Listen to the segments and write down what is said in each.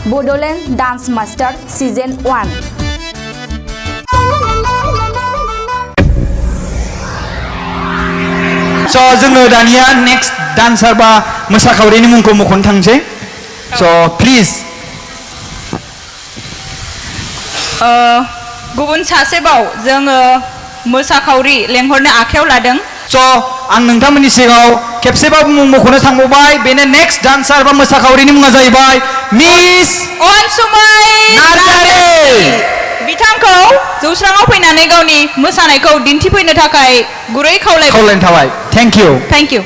Bodoland dance master season 1। जोङो दानिया next dancer बा मोसाखावरिनि मुंखौ मख'नो थांसै। प्लिज गुबुन सासेबाव जोङो मोसाखावरि लेंहरनो आखायाव लादों। आं नोंथांमोननि सिगाङाव खेबसेबाबो मुं मख'नो थांबावबाय। बेनो नेक्स्ट डान्सार बा मोसाखावरिनि मुङा जाहैबाय मिस अनसुमै नार्जारि। बिथांखौ जौस्राङाव फैनानै गावनि मोसानायखौ दिन्थिफैनो थाखाय गुरै खावलायनाय थाबाय। Thank you. थेंक इउ।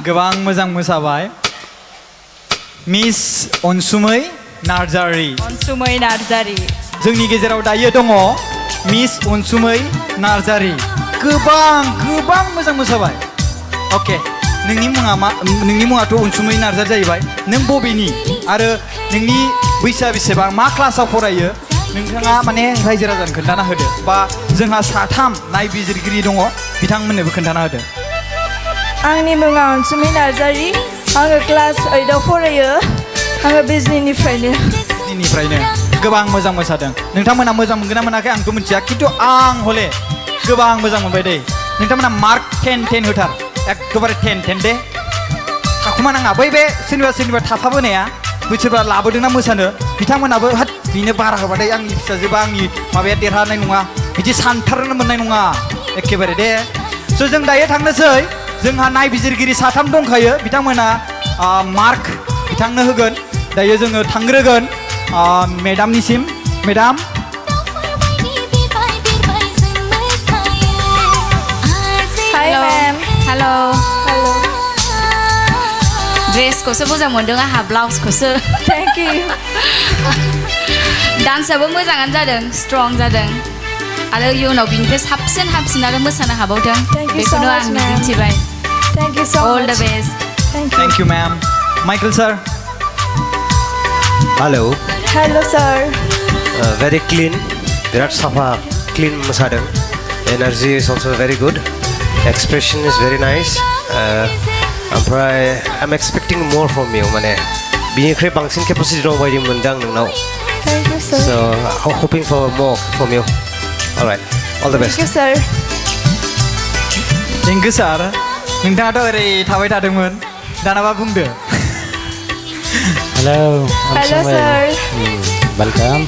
गोबां मोजां मोसाबाय मिस अनसुमै नार्जारि। अनसुमै नार्जारि। जोंनि गेजेराव दायो दङ मिस अनसुमै नार्जारि। गोबां मोजां मोसाबाय। अके, नोंनि मुङा मा? नोंनि मुङाथ' अनसुमै नार्जारि जाहैबाय। नों बबेनि आरो नोंनि बैसोआ बेसेबां, मा क्लासाव फरायो? नोंथाङा माने रायजो राजानो खोन्थाना होदो, बा जोंहा 3 नायबिजिरगिरि दङ बिथांमोननोबो खोन्थाना होदो। आंनि मुङा अनसुमै नार्जारि। आङो क्लास 8आव फरायो। आङो बिजनिनिफ्रायनो। गोबां मोजां मोसादों। नोंथांमोना मोजां मोनगोन ना मोनाखै आंथ' मिथिया, खिन्थु आं हले गोबां मोजां मोनबाय दे। नोंथांमोना मार्क 10 होथार, एकदबारे 10 दे। थाखुमा नाङा। बै बे सोरनिबा थाफाबोनाया बैसोरबा लाबोदोंना मोसानो, बिथांमोनाबो हाथ बिनो बारा होबाथाय आंनि फिसाजोबा आंनि माबाया देरहानाय नङा, बिदि सानथारनो मोननाय नङा एखेबारे दे। जों दायो थांनोसै। जोंहा नायबिजिरगिरि 3 दंखायो, बिथांमोना मार्क बिथांनो होगोन। दायो जोङो थांग्रोगोन मेडामनिसिम। मेडाम ड्रेसखौसो मोजां मोन्दों आंहा ब्लाउसखौसो थेंक इउ डान्सआबो मोजाङानो जादों स्ट्रं जादों आरो इयुनाव बिनिफ्राय साबसिन हामसिन आरो मोसानो हाबावथों Thank you so बेखौनो much, आं ma'am. मिजिंथिबाय thank you so all the much best thank you thank you ma'am Michael sir hello hello sir very clean बिराद साफा clean मोसादों energy is also very good expression is very nice ओमफ्राय I'm expecting more from you Mane बिनिख्रुइ बांसिन capacity दं बायदि मोनदों आं नोंनाव thank you sir so I'm hoping for more from you alright all the best thank you sir thank you सार नोंथाङाथ' ओरै थाबाय थादोंमोन दानाबा बुंदो हेलौ हेलो सर वेलकाम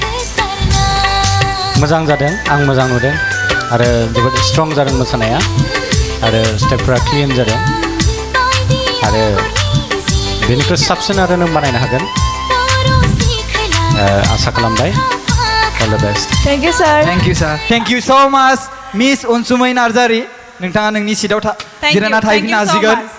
मोजां जादों आं मोजां नुदों आरो जोबोद स्ट्रं जादों मोसानाया आरो स्टेपफोरा क्लिन जादों आरो बेनिख्रुइ साबसिन आरो नों बानायनो हागोन आसा खालामबाय अल द बेस्ट थेंक इउ सर थेंक इउ सार थेंक इउ स' माच मिस अनसुमै नार्जारि नोंथाङा नोंनि सिटआव Thank you, जिरायना thank you थाहैफिननो so हासिगोन much.